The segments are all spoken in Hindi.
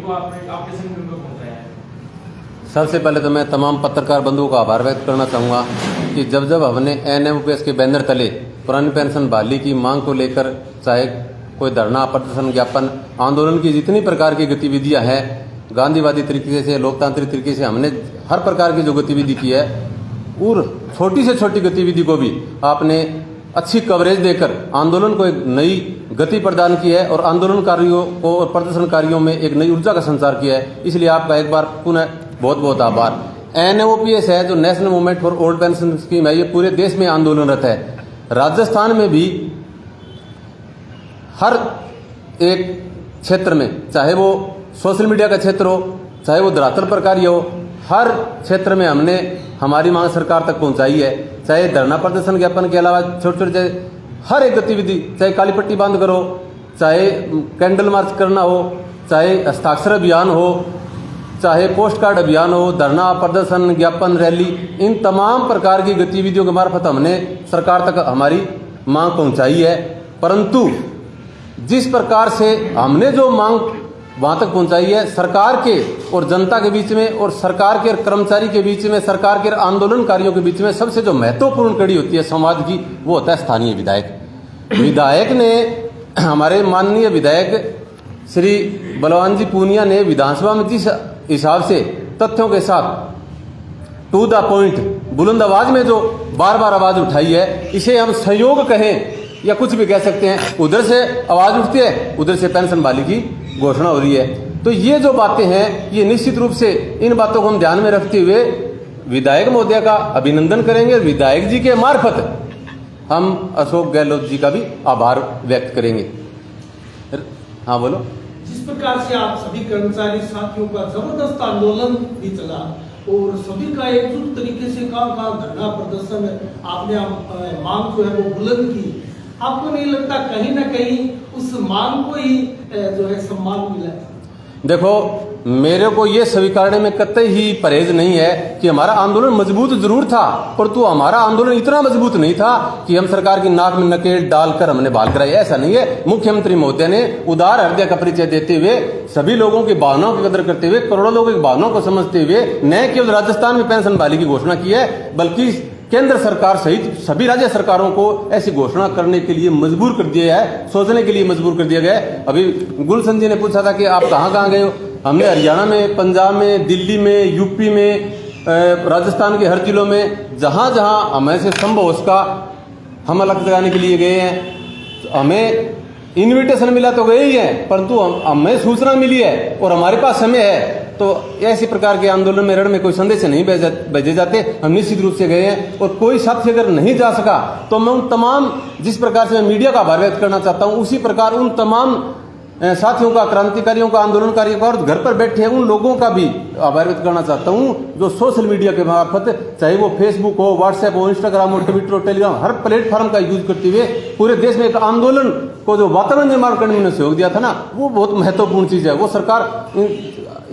को आपने आपके संगठन को पहुंचाया है? सबसे पहले तो मैं तमाम पत्रकार बंधुओं का आभार व्यक्त करना चाहूँगा कि जब जब हमने NMOPS के बैनर तले पुरानी पेंशन बहाली की मांग को लेकर चाहे कोई धरना, प्रदर्शन, ज्ञापन, आंदोलन की जितनी प्रकार की गतिविधियां हैं, गांधीवादी तरीके से, लोकतांत्रिक तरीके से हमने हर प्रकार की जो गतिविधि की है, और छोटी से छोटी गतिविधि को भी आपने अच्छी कवरेज देकर आंदोलन को एक नई गति प्रदान की है और आंदोलनकारियों को और प्रदर्शनकारियों में एक नई ऊर्जा का संचार किया है। इसलिए आपका एक बार पुनः बहुत बहुत आभार। NMOPS है जो national movement for old pension scheme है, ये पूरे देश में आंदोलनरत है। राजस्थान में भी हर एक क्षेत्र में, चाहे वो सोशल मीडिया का क्षेत्र हो, चाहे वो धरातल पर कार्य हो, हर क्षेत्र में हमने हमारी मांग सरकार तक पहुंचाई है। चाहे धरना, प्रदर्शन, ज्ञापन के अलावा छोटे छोटे हर एक गतिविधि, चाहे काली पट्टी बंद करो, चाहे कैंडल मार्च करना हो, चाहे हस्ताक्षर अभियान हो, चाहे पोस्ट कार्ड अभियान हो, धरना, प्रदर्शन, ज्ञापन, रैली, इन तमाम प्रकार की गतिविधियों के मार्फत हमने सरकार तक हमारी मांग पहुंचाई है। परंतु जिस प्रकार से हमने जो मांग वहां तक पहुंचाई है, सरकार के और जनता के बीच में और सरकार के कर्मचारी के बीच में, सरकार के आंदोलनकारियों के बीच में सबसे जो महत्वपूर्ण कड़ी होती है संवाद की, वो होता है स्थानीय विधायक। विधायक ने, हमारे माननीय विधायक श्री बलवान जी पूनिया ने विधानसभा में जिस हिसाब से तथ्यों के साथ टू द पॉइंट बुलंद आवाज में जो बार बार आवाज उठाई है, इसे हम सहयोग कहें या कुछ भी कह सकते हैं। उधर से आवाज उठती है, उधर से पेंशन बहाली की घोषणा हो रही है। तो ये जो बातें हैं, ये निश्चित रूप से इन बातों को हम ध्यान में रखते हुए विधायक महोदय का अभिनंदन करेंगे। विधायक जी के मार्फत हम अशोक गहलोत जी का भी आभार व्यक्त करेंगे। हाँ बोलो। जिस प्रकार से आप सभी कर्मचारी साथियों का जबरदस्त आंदोलन भी चला और सभी का एकजुट तरीके से कहाँ धरना प्रदर्शन आपने मांग जो है वो बुलंद की, आपको नहीं लगता कहीं ना कहीं उस मांग को ही जो है सम्मान मिला है? देखो, मेरे को ये स्वीकारने में कतई ही परहेज नहीं है कि हमारा आंदोलन मजबूत जरूर था, परंतु हमारा आंदोलन इतना मजबूत नहीं था कि हम सरकार की नाक में नकेल डालकर हमने बहाल कराई, ऐसा नहीं है। मुख्यमंत्री महोदय ने उदार हृदय का परिचय देते हुए, सभी लोगों की भावनाओं की कदर करते हुए, करोड़ों लोगों की भावनाओं को समझते हुए न केवल राजस्थान में पेंशन बहाली की घोषणा की है, बल्कि केंद्र सरकार सहित सभी राज्य सरकारों को ऐसी घोषणा करने के लिए मजबूर कर दिया है, सोचने के लिए मजबूर कर दिया गया है। अभी गुलशन जी ने पूछा था कि आप कहाँ कहाँ गए हो। हमने हरियाणा में, पंजाब में, दिल्ली में, यूपी में, राजस्थान के हर जिलों में जहां जहां हमें से संभव हो उसका हम अलग लगाने के लिए गए हैं। हमें इनविटेशन मिला तो गए ही हैं, परंतु हमें सूचना मिली है और हमारे पास समय है, तो ऐसी प्रकार के आंदोलन में रण में कोई संदेश नहीं भेजे जाते। हम निश्चित रूप से गए हैं और कोई साथी अगर नहीं जा सका तो मैं उन तमाम, जिस प्रकार से मैं मीडिया का आभार व्यक्त करना चाहता हूं, उसी प्रकार उन तमाम साथियों का, क्रांतिकारियों का, आंदोलनकारियों का और घर पर बैठे हैं उन लोगों का भी आभार व्यक्त करना चाहता हूं जो सोशल मीडिया के मार्फत, चाहे वो फेसबुक हो, व्हाट्सएप हो, इंस्टाग्राम हो, ट्विटर हो, टेलीग्राम, हर प्लेटफॉर्म का यूज करते हुए पूरे देश में एक आंदोलन को जो वातावरण निर्माण करने में सहयोग दिया था ना, वो बहुत महत्वपूर्ण चीज है। वो सरकार,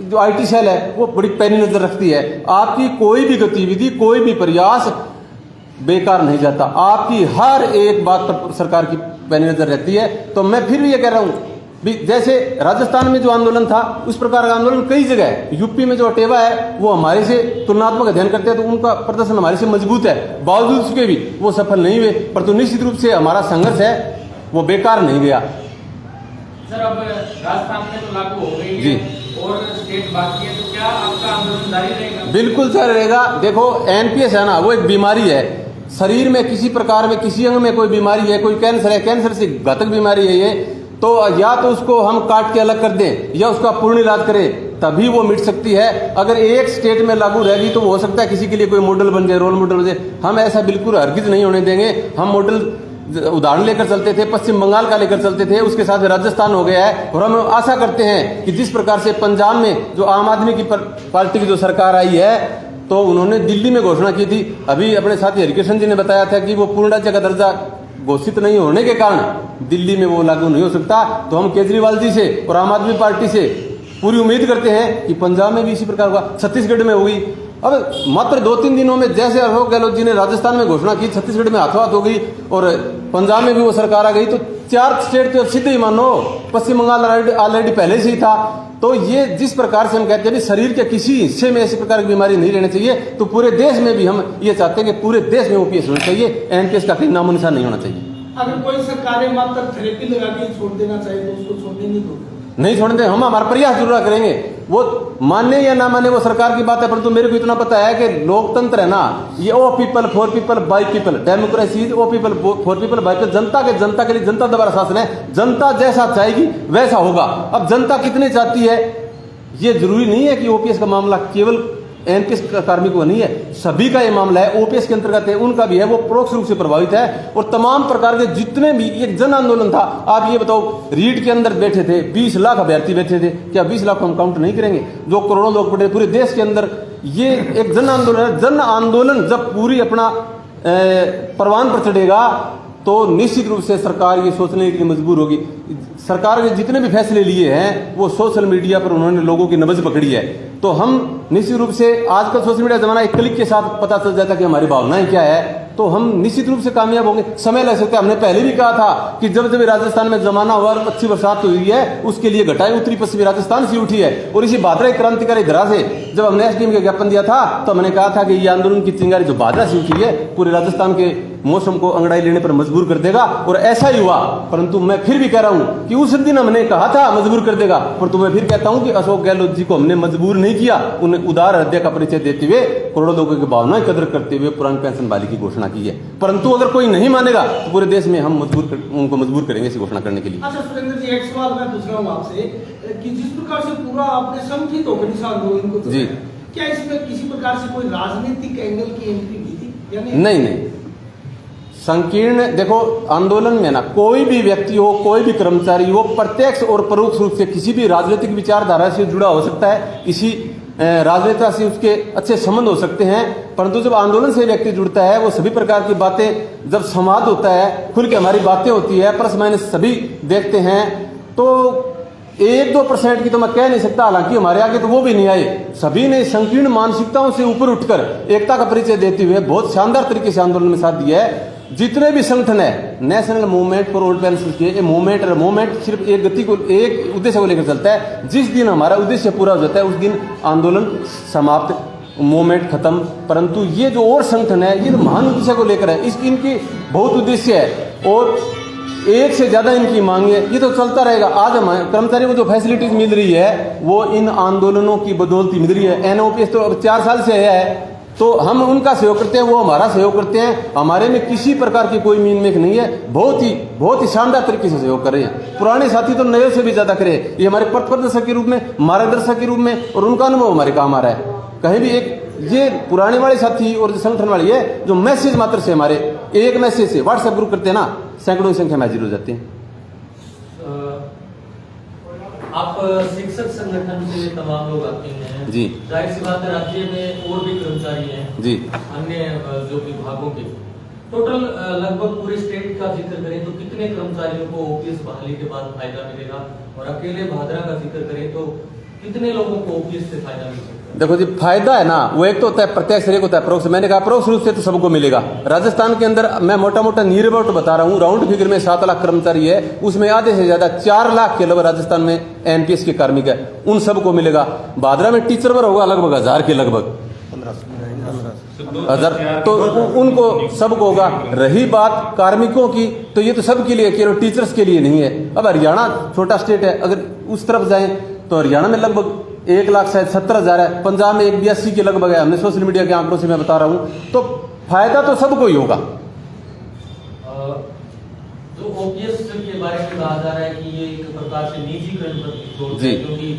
जो IT सेल है, वो बड़ी पैनी नजर रखती है। आपकी कोई भी गतिविधि, कोई भी प्रयास बेकार नहीं जाता, आपकी हर एक बात पर सरकार की पैनी नजर रहती है। तो मैं फिर भी ये कह रहा हूं, जैसे राजस्थान में जो आंदोलन था, उस प्रकार का आंदोलन कई जगह है। यूपी में जो अटेवा है, वो हमारे से तुलनात्मक अध्ययन करते हैं तो उनका प्रदर्शन हमारे से मजबूत है, बावजूद उसके भी वो सफल नहीं हुए। परंतु निश्चित रूप से हमारा संघर्ष है वो बेकार नहीं गया। सर, अब राजस्थान में तो लागू हो गई जी और स्टेट बाकी है, तो क्या आपका आंदोलन जारी रहेगा? बिल्कुल जारी रहेगा। देखो, NPS है ना, वो एक बीमारी है। शरीर में किसी प्रकार में, किसी अंग में कोई बीमारी है, कोई कैंसर है, कैंसर से घातक बीमारी है ये, तो या तो उसको हम काट के अलग कर दें या उसका पूर्ण इलाज करें, तभी वो मिट सकती है। अगर एक स्टेट में लागू रहेगी तो हो सकता है किसी के लिए कोई मॉडल बन जाए, रोल मॉडल बन जाए। हम ऐसा बिल्कुल हरगिज नहीं होने देंगे। हम मॉडल उदाहरण लेकर चलते थे, पश्चिम बंगाल का लेकर चलते थे, उसके साथ राजस्थान हो गया है। और हम आशा करते हैं कि जिस प्रकार से पंजाब में जो आम आदमी की पार्टी की जो सरकार आई है, तो उन्होंने दिल्ली में घोषणा की थी। अभी अपने साथी हरिकृष्ण जी ने बताया था कि वो पूर्ण राज्य का दर्जा घोषित नहीं होने के कारण दिल्ली में वो लागू नहीं हो सकता। तो हम केजरीवाल जी से और आम आदमी पार्टी से पूरी उम्मीद करते हैं कि पंजाब में भी इसी प्रकार होगा, छत्तीसगढ़ में होगी, अब मात्र 2-3 दिनों में जैसे अशोक गहलोत जी ने राजस्थान में घोषणा की, छत्तीसगढ़ में हाथों हाथ हो गई और पंजाब में भी वो सरकार आ गई, तो 4 स्टेट तो सीधे ही मानो, पश्चिम बंगाल ऑलरेडी पहले से ही था। तो ये जिस प्रकार से हम कहते हैं शरीर के किसी हिस्से में ऐसी प्रकार की बीमारी नहीं रहनी चाहिए, तो पूरे देश में भी हम ये चाहते हैं कि पूरे देश में ओपीएस होना चाहिए, एनपीएस का कहीं नामो निशान नहीं होना चाहिए। अगर कोई सरकारें मात्र थेरेपी लगा के छोड़ देना चाहिए तो उसको छोड़ने नहीं दोगे? नहीं छोड़ने दें, हम हमारा प्रयास जरूर करेंगे। वो माने या ना माने वो सरकार की बात है, परंतु मेरे को इतना पता है कि लोकतंत्र है ना, ये of people for people by people, democracy is of people for people by people. जनता के लिए जनता द्वारा शासन है, जनता जैसा चाहेगी वैसा होगा। अब जनता कितने चाहती है, ये जरूरी नहीं है कि ओपीएस का मामला केवल एनपीएस कार्मिकों का नहीं है, सभी का ये मामला है, ओपीएस के अंतर्गत है, उनका भी है, वो परोक्ष रूप से प्रभावित है। और तमाम प्रकार के जितने भी एक जन आंदोलन था, आप ये बताओ रीड के अंदर बैठे थे 20 लाख अभ्यर्थी बैठे थे, क्या 20 लाख को हम काउंट नहीं करेंगे? जो करोड़ों लोग बैठे पूरे देश के अंदर, ये एक जन आंदोलन है। जन आंदोलन जब पूरी अपना परवान पर चढ़ेगा तो निश्चित रूप से सरकार ये सोचने के लिए मजबूर होगी। सरकार के जितने भी फैसले लिए हैं वो सोशल मीडिया पर उन्होंने लोगों की नब्ज पकड़ी है। तो हम निश्चित रूप से, आजकल सोशल मीडिया जमाना, एक क्लिक के साथ पता चल जाता है कि हमारी भावनाएं क्या है, तो हम निश्चित रूप से कामयाब होंगे। समय लग सकता है, हमने पहले भी कहा था कि जब जब राजस्थान में जमाना हुआ और अच्छी बरसात हुई है, उसके लिए घटाएं उत्तरी पश्चिमी राजस्थान से उठी है। और इसी भादरा क्रांतिकारी धरा से जब हमने एसडीएम का ज्ञापन दिया था तो हमने कहा था कि ये आंदोलन की चिंगारी जो भादरा से उठी है पूरे राजस्थान के मौसम को अंगड़ाई लेने पर मजबूर कर देगा, और ऐसा ही हुआ। परंतु मैं फिर भी कह रहा हूं कि उस दिन हमने कहा था मजबूर कर देगा, परंतु मैं फिर कहता हूं कि अशोक गहलोत जी को हमने मजबूर नहीं किया। उन्हें उदार हृदय का परिचय देते हुए, करोड़ों लोगों की भावनाएं कदर करते हुए पुरानी पेंशन बहाली की घोषणा की है। परंतु अगर कोई नहीं मानेगा तो पूरे देश में हम उनको मजबूर करेंगे इसी घोषणा करने के लिए। अच्छा सुरेंद्र जी, एक सवाल मैं पूछ रहा हूँ आपसे कि जिस प्रकार से पूरा आपने संगठित होकर इस आंदोलन को जी, क्या इसमें किसी प्रकार से कोई राजनीतिक एंगल की एंट्री भी थी या नहीं। संकीर्ण देखो, आंदोलन में ना कोई भी व्यक्ति हो, कोई भी कर्मचारी हो, प्रत्यक्ष और परोक्ष रूप से किसी भी राजनीतिक विचारधारा से जुड़ा हो सकता है, इसी राजनेता से उसके अच्छे संबंध हो सकते हैं। परंतु जब आंदोलन से व्यक्ति जुड़ता है, वो सभी प्रकार की बातें, जब संवाद होता है, खुल के हमारी बातें होती है, प्लस माइनस सभी देखते हैं, तो 1-2% की तो मैं कह नहीं सकता, हालांकि हमारे आगे तो वो भी नहीं आए। सभी ने संकीर्ण मानसिकताओं से ऊपर उठकर एकता का परिचय देते हुए बहुत शानदार तरीके से आंदोलन में साथ दिया है। जितने भी संगठन है, national movement for old pension के मूवमेंट सिर्फ एक गति को, एक उद्देश्य को लेकर चलता है। जिस दिन हमारा उद्देश्य पूरा हो जाता है उस दिन आंदोलन समाप्त, मूवमेंट खत्म। परंतु ये जो और संगठन है, ये तो महान उद्देश्य को लेकर है, इनकी बहुत उद्देश्य है और एक से ज्यादा इनकी मांग है। ये तो चलता रहेगा। आज हमारे कर्मचारियों को जो फैसिलिटीज मिल रही है वो इन आंदोलनों की बदौलत मिल रही है। एनओपीएस तो अब 4 साल से है, तो हम उनका सहयोग करते हैं, वो हमारा सहयोग करते हैं। हमारे में किसी प्रकार की कोई मीन मेक नहीं है, बहुत ही शानदार तरीके से सहयोग कर रहे हैं। पुराने साथी तो नए से भी ज्यादा करे, ये हमारे पथ प्रदर्शक के रूप में, मार्गदर्शक के रूप में, और उनका अनुभव हमारे काम आ रहा है। कहीं भी एक ये पुराने वाले साथी और जो संगठन वाले है, जो मैसेज मात्र से हमारे एक मैसेज से व्हाट्सएप ग्रुप करते हैं ना, सैकड़ों की संख्या में हाजिर हो जाते हैं। आप शिक्षक संगठन से तमाम लोग आते हैं जी, जाहिर सी बात है, राज्य में और भी कर्मचारी हैं जी, अन्य जो विभागों के, टोटल लगभग पूरे स्टेट का जिक्र करें तो कितने कर्मचारियों को ओपीएस बहाली के बाद फायदा मिलेगा, और अकेले भादरा का जिक्र करें तो कितने लोगों को ओपीएस से फायदा मिल सकता है? देखो जी, फायदा है ना, वो एक तो होता है प्रत्यक्ष, एक होता है परोक्ष। मैंने कहा परोक्ष रूप से तो सबको मिलेगा। राजस्थान के अंदर मैं मोटा मोटा नियर अबाउट बता रहा हूँ, राउंड फिगर में 7 लाख कर्मचारी है, उसमें आधे से ज्यादा 4 लाख के लगभग राजस्थान में एनपीएस के कार्मिक है, उन सबको मिलेगा। भादरा में टीचर वर्ग होगा लगभग 1000 के लगभग 1000, तो उनको सबको होगा। रही बात कार्मिकों की, तो ये तो सबके लिए, केवल टीचर्स के लिए नहीं है। अब हरियाणा छोटा स्टेट है, अगर उस तरफ जाएं तो हरियाणा में लगभग 1,70,000 है, पंजाब में 182 के लगभग है। हमने सोशल मीडिया के आंकड़ों से मैं बता रहा हूं, तो फायदा तो सबको ही होगा। जो ओपीएस के बारे में कहा जा रहा है कि ये एक प्रकार से निजीकरण पर जोर है, क्योंकि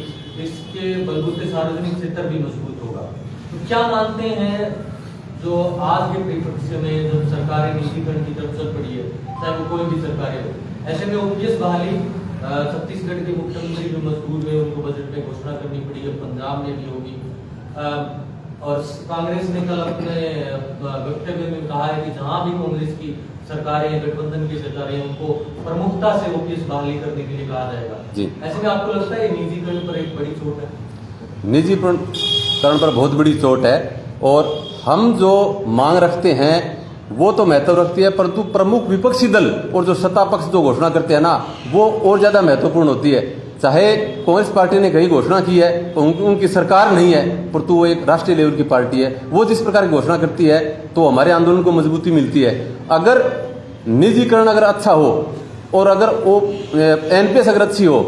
इसके बलबूते सार्वजनिक क्षेत्र भी मजबूत होगा। तो क्या मानते हैं जो आज के परिप्रेक्ष्य में जो सरकारें निजीकरण की तरफ चल पड़ी है, चाहे वो कोई भी सरकारें हो, ऐसे में ओपीएस बहाली छत्तीसगढ़ के मुख्यमंत्री भी मजबूर हुए, उनको बजट में घोषणा करनी पड़ी है, पंजाब में भी होगी, और कांग्रेस ने कल अपने वक्तव्य में कहा है कि जहां भी कांग्रेस की सरकारें, गठबंधन की सरकारें, उनको प्रमुखता से ओपीएस बहाली करने के लिए कहा जाएगा। ऐसे में आपको लगता है निजीकरण पर एक बड़ी चोट है? निजीकरण पर बहुत बड़ी चोट है। और हम जो मांग रखते हैं वो तो महत्व रखती है, परंतु प्रमुख विपक्षी दल और जो सत्ता पक्ष जो घोषणा करते हैं ना, वो और ज़्यादा महत्वपूर्ण होती है। चाहे कांग्रेस पार्टी ने कहीं घोषणा की है तो उनकी सरकार नहीं है, परंतु वो एक राष्ट्रीय लेवल की पार्टी है। वो जिस प्रकार की घोषणा करती है तो हमारे आंदोलन को मजबूती मिलती है। अगर निजीकरण अगर अच्छा हो और अगर वो एनपीएस अगर अच्छी हो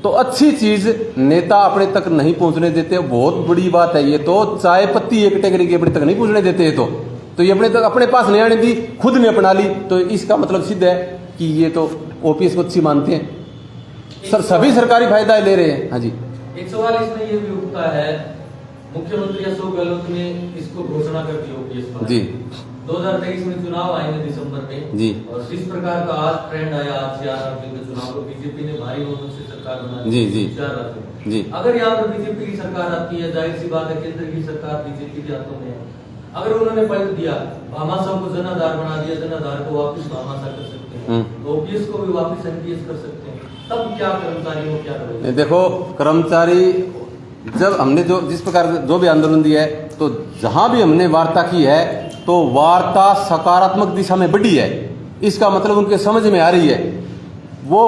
तो अच्छी चीज नेता अपने तक नहीं पहुंचने देते। बहुत बड़ी बात है ये, तो चाय पत्ती एक कैटेगरी के अपने तक नहीं पहुंचने देते। तो ये अपने तक अपने पास नहीं आने दी, खुद ने अपना ली, तो इसका मतलब सिद्ध है कि ये तो ओपीएस को अच्छी मानते हैं। सर सभी सरकारी फायदा ले रहे हैं। हाँ जी, एक सवाल इसमें ये भी उठता है, मुख्यमंत्री अशोक गहलोत ने इसको घोषणा कर दी ओपीएस पर जी, 2023 में चुनाव आएंगे दिसंबर में जी, और जिस प्रकार का आज ट्रेंड आया, आज 4 राज्यों के चुनाव को बीजेपी ने भारी बहुमत से सरकार बना दी। जी, जी, 4 राज्यों जी, अगर यहाँ पर बीजेपी की सरकार आती है, जाहिर सी बात है केंद्र की सरकार बीजेपी के हाथों में है। अगर उन्होंने पलट दिया, भामाशाह को जनाधार बना दिया, जनाधार को वापस भामाशाह कर सकते हैं, तो ओपीएस को भी वापस एनपीएस कर सकते हैं, तब क्या कर्मचारियों को क्या करेंगे? देखो कर्मचारी जब हमने जो जिस प्रकार जो भी आंदोलन दिया है, तो जहां भी हमने वार्ता की है तो वार्ता सकारात्मक दिशा में बढ़ी है। इसका मतलब उनके समझ में आ रही है, वो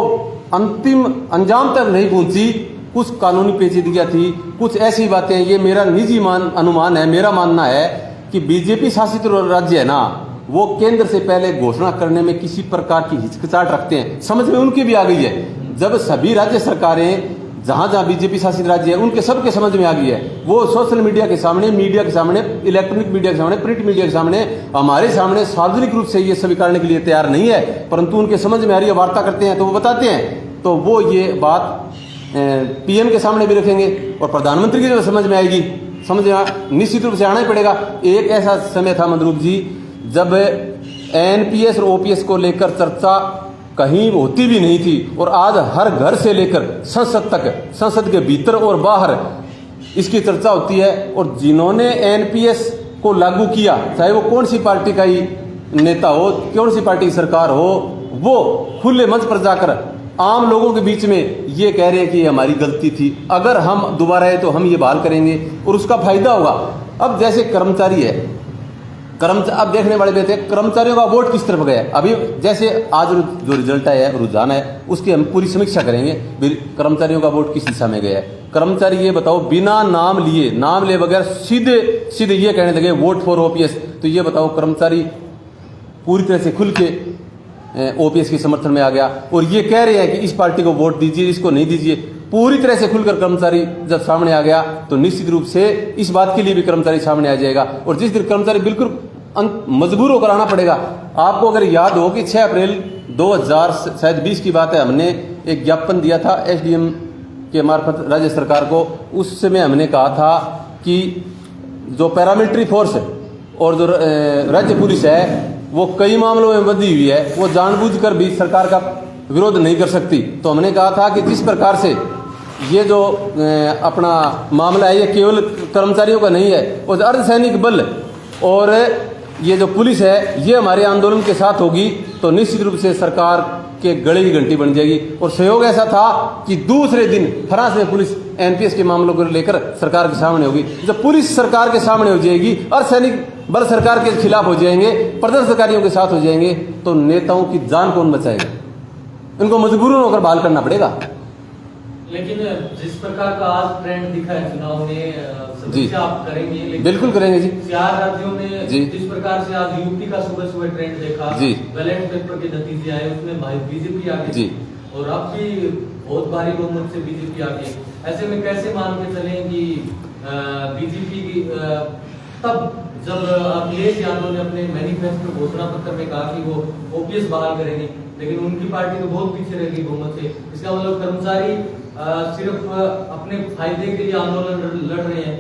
अंतिम अंजाम तक नहीं पहुंची। कुछ कानूनी पेचीदगियां थी, कुछ ऐसी बातें, ये मेरा निजी अनुमान है, मेरा मानना है कि बीजेपी शासित राज्य है ना, वो केंद्र से पहले घोषणा करने में किसी प्रकार की हिचकिचाहट रखते हैं। समझ में उनकी भी आ गई है। जब सभी राज्य सरकारें जहां जहां बीजेपी शासित राज्य है उनके सबके समझ में आ गई है, वो सोशल मीडिया के सामने, मीडिया के सामने, इलेक्ट्रॉनिक मीडिया के सामने, प्रिंट मीडिया के सामने, हमारे सामने सार्वजनिक रूप से ये स्वीकारने के लिए तैयार नहीं है, परंतु उनके समझ में आ रही है। वार्ता करते हैं तो वो बताते हैं, तो वो ये बात पीएम के सामने भी रखेंगे और प्रधानमंत्री की जो समझ में आएगी, समझ में निश्चित रूप से आना ही पड़ेगा। एक ऐसा समय था मंदरूप जी जब एनपीएस और ओपीएस को लेकर चर्चा कहीं होती भी नहीं थी, और आज हर घर से लेकर संसद तक, संसद के भीतर और बाहर इसकी चर्चा होती है। और जिन्होंने एनपीएस को लागू किया, चाहे वो कौन सी पार्टी का ही नेता हो, कौन सी पार्टी की सरकार हो, वो खुले मंच पर जाकर आम लोगों के बीच में ये कह रहे हैं कि ये हमारी गलती थी, अगर हम दोबारा आए तो हम ये बहाल करेंगे और उसका फायदा होगा। अब जैसे कर्मचारी है, अब देखने वाले बैठे, कर्मचारियों का वोट किस तरफ गया। अभी जैसे आज जो रिजल्ट आया है, रुझान है, उसकी हम पूरी समीक्षा करेंगे, कर्मचारियों का वोट किस दिशा में गया है। कर्मचारी ये बताओ, बिना नाम ले बगैर सीधे ये कहने लगे वोट फॉर ओपीएस। तो ये बताओ, कर्मचारी पूरी तरह से खुल के ओपीएस के समर्थन में आ गया और ये कह रहे हैं कि इस पार्टी को वोट दीजिए, इसको नहीं दीजिए। पूरी तरह से खुलकर कर्मचारी जब सामने आ गया तो निश्चित रूप से इस बात के लिए भी कर्मचारी सामने आ जाएगा। और जिस दिन कर्मचारी बिल्कुल मजबूर होकर आना पड़ेगा। आपको अगर याद हो कि 6 अप्रैल 2020 की बात है, हमने एक ज्ञापन दिया था एसडीएम के मार्फत राज्य सरकार को। उस समय हमने कहा था कि जो पैरामिलिट्री फोर्स और जो राज्य पुलिस है वो कई मामलों में बंधी हुई है, वो जानबूझकर भी सरकार का विरोध नहीं कर सकती। तो हमने कहा था कि जिस प्रकार से ये जो अपना मामला है, ये केवल कर्मचारियों का नहीं है, और अर्धसैनिक बल और ये जो पुलिस है ये हमारे आंदोलन के साथ होगी तो निश्चित रूप से सरकार के गले की घंटी बन जाएगी। और सहयोग ऐसा था कि दूसरे दिन फ्रांस में पुलिस एनपीएस के मामलों को लेकर सरकार के सामने होगी। जब पुलिस सरकार के सामने हो जाएगी, अर्धसैनिक बल सरकार के खिलाफ हो जाएंगे, प्रदर्शनकारियों के साथ हो जाएंगे, तो नेताओं की जान कौन बचाएगा? इनको मजबूरन होकर बहाल करना पड़ेगा। लेकिन जिस प्रकार का आज ट्रेंड दिखा है चुनाव में, समीक्षा आप करेंगे? लेकिन बिल्कुल करेंगे जी। 4 राज्यों में जी, जिस प्रकार से आज यूपी का सुबह ट्रेंड देखा जी, बैलेट पेपर के नतीजे आए, उसमें बीजेपी आगे जी, और अब भी बहुत भारी बहुमत से बीजेपी आगे। ऐसे में कैसे मान के चलें कि बीजेपी की तब जब अखिलेश यादव ने अपने मैनिफेस्टो घोषणा पत्र में कहा कि वो ओपीएस बहाल करेंगे, लेकिन उनकी पार्टी तो बहुत पीछे रह गई बहुमत से। इसका मतलब कर्मचारी सिर्फ अपने फायदे के लिए आंदोलन लड़ रहे हैं,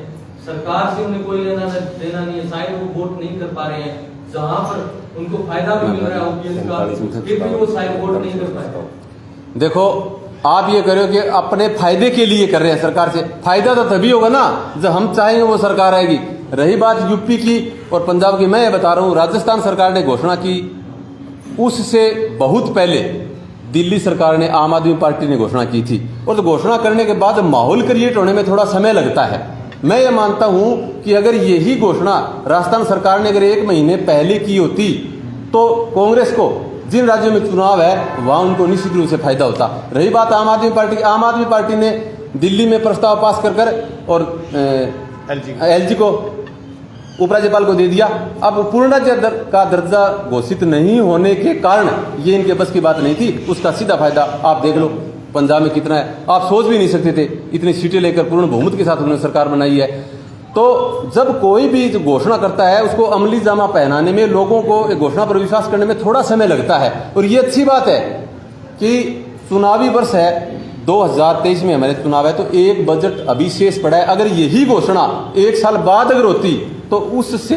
सरकार से उन्हें कोई लेना देना नहीं है, शायद वो वोट नहीं कर पा रहे हैं, जहां पर उनको फायदा भी मिल रहा है ओपीएस का, फिर भी वो शायद वोट नहीं कर पाए। देखो, आप ये करो कि अपने फायदे के लिए कर रहे हैं सरकार से। फायदा तो तभी होगा ना जब हम चाहेंगे वो सरकार आएगी। रही बात यूपी की और पंजाब की, मैं ये बता रहा हूँ, राजस्थान सरकार ने घोषणा की, उससे बहुत पहले दिल्ली सरकार ने, आम आदमी पार्टी ने घोषणा की थी। और तो घोषणा करने के बाद माहौल क्रिएट होने में थोड़ा समय लगता है। मैं ये मानता हूं कि अगर यही घोषणा राजस्थान सरकार ने अगर 1 महीने पहले की होती तो कांग्रेस को जिन राज्यों में चुनाव है वहां उनको निश्चित रूप से फायदा होता। रही बात आम आदमी पार्टी ने दिल्ली में प्रस्ताव पास कर और एलजी को उपराज्यपाल को दे दिया। अब पूर्ण राज्य का दर्जा घोषित नहीं होने के कारण ये इनके बस की बात नहीं थी, उसका सीधा फायदा आप देख लो पंजाब में कितना है। आप सोच भी नहीं सकते थे इतनी सीटें लेकर पूर्ण बहुमत के साथ उन्होंने सरकार बनाई है। तो जब कोई भी जो घोषणा करता है उसको अमली जामा पहनाने में, लोगों को एक घोषणा पर विश्वास करने में थोड़ा समय लगता है। और ये अच्छी बात है कि चुनावी वर्ष है 2023 में हमारे चुनाव है, तो एक बजट अभी शेष पड़ा है। अगर यही घोषणा 1 साल बाद अगर होती तो उससे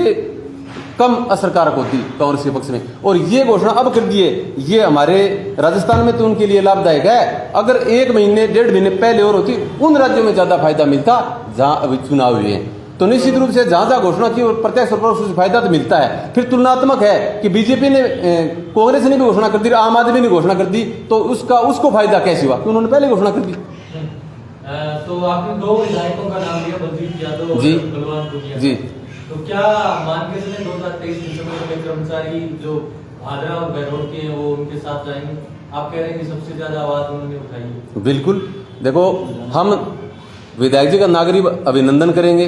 कम असरकारक होती कांग्रेस के पक्ष में। और ये घोषणा अब कर दिए, ये हमारे राजस्थान में तो उनके लिए लाभदायक है। अगर 1 महीने 1.5 महीने पहले और होती, उन राज्यों में ज्यादा फायदा मिलता जहां अभी चुनाव हुए हैं। तो निश्चित रूप से जहां घोषणा की और प्रत्यक्ष और परोक्ष से फायदा तो मिलता है। फिर तुलनात्मक है कि बीजेपी ने, कांग्रेस ने भी घोषणा कर दी, आम आदमी ने घोषणा कर दी, तो उसको फायदा कैसे हुआ कि उन्होंने पहले घोषणा कर दी। तो आपने 2 विधायकों का नाम लिया, बलजीत यादव जी, और बलवान भुटिया जी। तो क्या मान के चले 2023 दिसंबर में कर्मचारी जो भादरा और बहरौल के हैं वो उनके साथ जाएंगे? आप कह रहे हैं कि सबसे ज्यादा आवाज उन्होंने उठाई है। बिल्कुल, देखो हम विधायक जी का नागरिक अभिनंदन करेंगे।